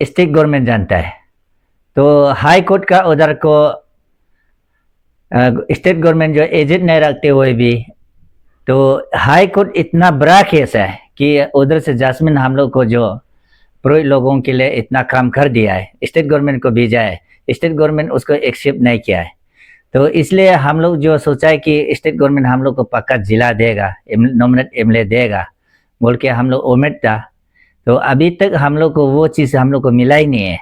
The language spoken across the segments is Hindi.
स्टेट गवर्नमेंट जानता है। तो हाई कोर्ट का ऑर्डर को स्टेट गवर्नमेंट जो एजेंट नहीं रखते हुए भी, तो हाई कोर्ट इतना बड़ा केस है कि उधर से जजमेंट हम लोग को जो पुरोहित लोगों के लिए इतना काम कर दिया है, स्टेट गवर्नमेंट को भेजा है, स्टेट गवर्नमेंट उसको एक्सेप्ट नहीं किया है। तो इसलिए हम लोग जो सोचा है कि स्टेट गवर्नमेंट हम लोग को पक्का जिला देगा, नॉमिनेट एमएलए देगा बोल के हम लोग उम्मीद था। तो अभी तक हम लोग को वो चीज़ हम लोग को मिला ही नहीं है।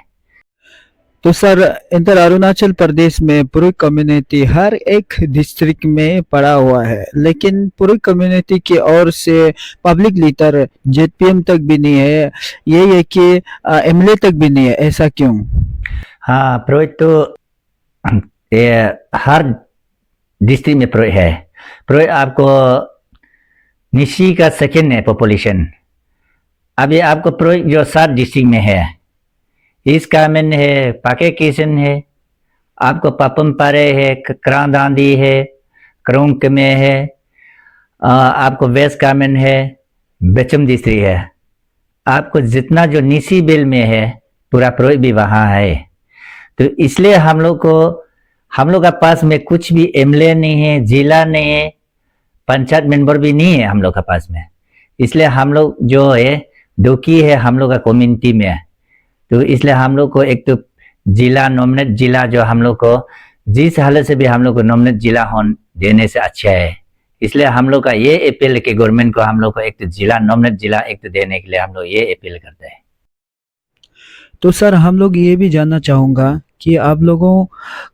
तो सर, इधर अरुणाचल प्रदेश में पुरुष कम्युनिटी हर एक डिस्ट्रिक्ट में पड़ा हुआ है, लेकिन पुरुष कम्युनिटी की ओर से पब्लिक लीडर जेपीएम तक भी नहीं है, ये है कि एमएलए तक भी नहीं है, ऐसा क्यों? हाँ, पुरोहित तो ये हर डिस्ट्रिक्ट में पुरोहित है। पुरोहित आपको निशी का सेकेंड है पॉपुलेशन। अभी आपको पुरोहित जो 7 डिस्ट्रिक्ट में है, ईस्ट कामेंग है, पाके केसन है, आपको पापम पारे है, क्रांदांदी है, क्रोंक में है, आपको वेस्ट कामेंग है, बेचम डिस्ट्रिक्ट है। आपको जितना जो निसी बिल में है पूरा पुरोहित भी वहाँ है। तो इसलिए हम लोग का पास में कुछ भी एमएलए नहीं है, जिला नहीं है, पंचायत मेंबर भी नहीं है हम लोग के पास में। इसलिए हम लोग जो है दुखी है हम लोग का कम्युनिटी में। तो इसलिए हम लोग को एक तो जिला, नॉमिनेट जिला जो हम लोग को जिस हालत से भी हम लोग को नॉमिनेट जिला देने से अच्छा है। इसलिए हम लोग का ये अपील कि गवर्नमेंट को हम लोग को एक तो जिला, नॉमिनेट जिला एक तो देने के लिए हम लोग ये अपील करते हैं। तो सर, हम लोग ये भी जानना चाहूँगा कि आप लोगों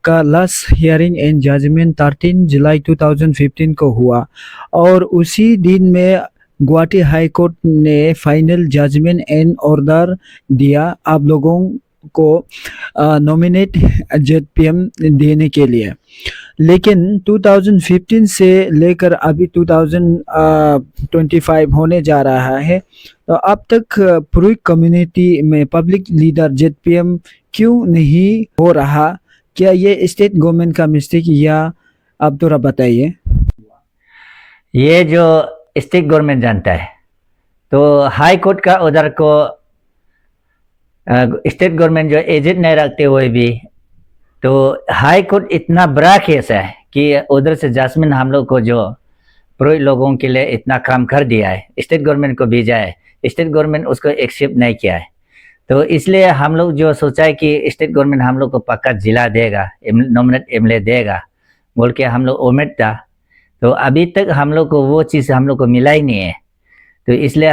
का लास्ट हियरिंग एंड जजमेंट 13 जुलाई 2015 को हुआ और उसी दिन में गुवाहाटी हाई कोर्ट ने फाइनल जजमेंट एंड ऑर्डर दिया आप लोगों को नॉमिनेट जेपीएम देने के लिए। लेकिन 2015 से लेकर अभी 2025 होने जा रहा है, तो अब तक पुरुष कम्युनिटी में पब्लिक लीडर जेपीएम क्यों नहीं हो रहा? क्या ये स्टेट गवर्नमेंट का मिस्टेक या आप थोड़ा बताइए। ये जो स्टेट गवर्नमेंट जानता है। तो हाई कोर्ट का ऑर्डर को स्टेट गवर्नमेंट जो एजेंट नहीं रखते हुए भी, तो हाई कोर्ट इतना बड़ा केस है कि उधर से जजमेंट हम लोग को जो पुरोहित लोगों के लिए इतना काम कर दिया है, स्टेट गवर्नमेंट को भेजा है, स्टेट गवर्नमेंट उसको एक्सेप्ट नहीं किया है। तो इसलिए हम लोग जो सोचा है कि स्टेट गवर्नमेंट हम लोग को पक्का जिला देगा, नॉमिनेट एमएलए देगा बोल के हम लोग उम्मीद था। तो अभी तक हम लोग को वो चीज़ हम लोग को मिला ही नहीं है। तो इसलिए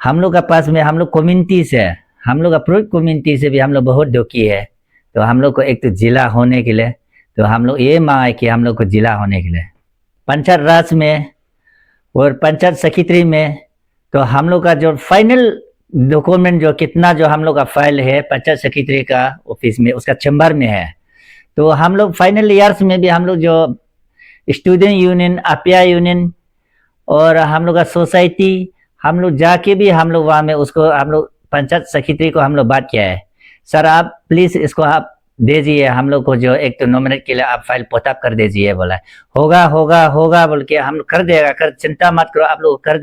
हम लोग का पास में हम लोग कम्युनिटी से, हम लोग का पुरोहित कम्युनिटी से भी हम लोग बहुत दुखी है। तो हम लोग को एक तो जिला होने के लिए, तो हम लोग ये मांग है कि हम लोग को जिला होने के लिए पंचायत राज में और पंचायत सेक्रेटरी में, तो हम लोग का जो फाइनल डॉक्यूमेंट जो कितना जो हम लोग का फाइल है पंचायत सेक्रेटरी का ऑफिस में, उसका चैम्बर में है। तो हम लोग फाइनल ईयर्स में भी हम लोग जो स्टूडेंट यूनियन, अपिया यूनियन और हम लोग का सोसाइटी, हम लोग जाके भी हम लोग वहाँ में उसको हम लोग पंचायत सेक्रेटरी को हम लोग बात किया है, सर आप प्लीज़ इसको आप दे दीजिए हम लोग को जो एक तो नॉमिनेट के लिए आप फाइल पोताप कर दीजिए। बोला होगा होगा होगा बोल के हम लोग कर देगा, कर चिंता मत करो आप लोग कर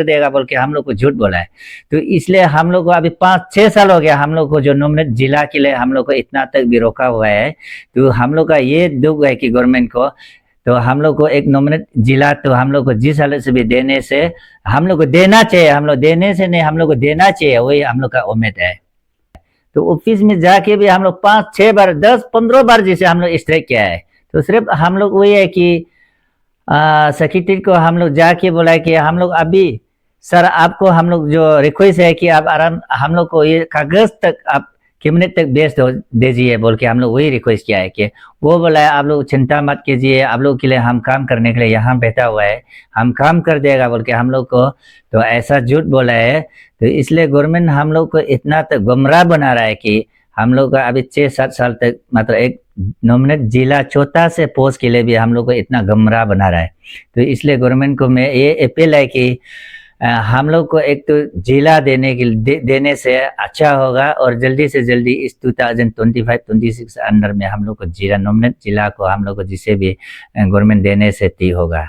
देगा बोल के हम लोग को झूठ बोला है। तो इसलिए हम लोग को अभी 5-6 साल हो गया हम लोग को जो नॉमिनेट जिला के लिए हम लोग को इतना तक भी रोका हुआ है। तो हम लोग का ये दुख है कि गवर्नमेंट को, तो हम लोग को एक नॉमिनेट जिला तो हम लोग को जिस हालत से भी देने से हम लोग को देना चाहिए, हम लोग देने से नहीं हम लोग को देना चाहिए, वही हम लोग का उम्मीद है। तो ऑफिस में जाके भी हम लोग 5-6 बार 10-15 बार जैसे हम लोग स्ट्राइक किया है। तो सिर्फ हम लोग वही है कि सेक्रेटरी को हम लोग जाके बोला है कि हम लोग अभी सर आपको हम लोग जो रिक्वेस्ट है कि आप हम लोग को ये कागज तक आप कैबिनेट तक भेज दीजिए बोल के हम लोग वही रिक्वेस्ट किया है। कि वो बोला है आप लोग चिंता मत कीजिए, आप लोग के लिए हम काम करने के लिए यहाँ बैठा हुआ है, हम काम कर देगा बोल के हम लोग को तो ऐसा झूठ बोला है। तो इसलिए गवर्नमेंट हम लोग को इतना तक गुमराह बना रहा है कि हम लोग का अभी 6-7 साल तक मतलब एक नॉमिनेट जिला छोटा से पोस्ट के लिए भी हम लोग को इतना गुमराह बना रहा है। तो इसलिए गवर्नमेंट को मैं ये अपील है कि हम लोग को एक तो जिला देने से अच्छा होगा और जल्दी से जल्दी इस 2025-26 अंडर में हम लोग को जिला, नॉमिनेट जिला को हम लोग को जिसे भी गवर्नमेंट देने से ठीक होगा।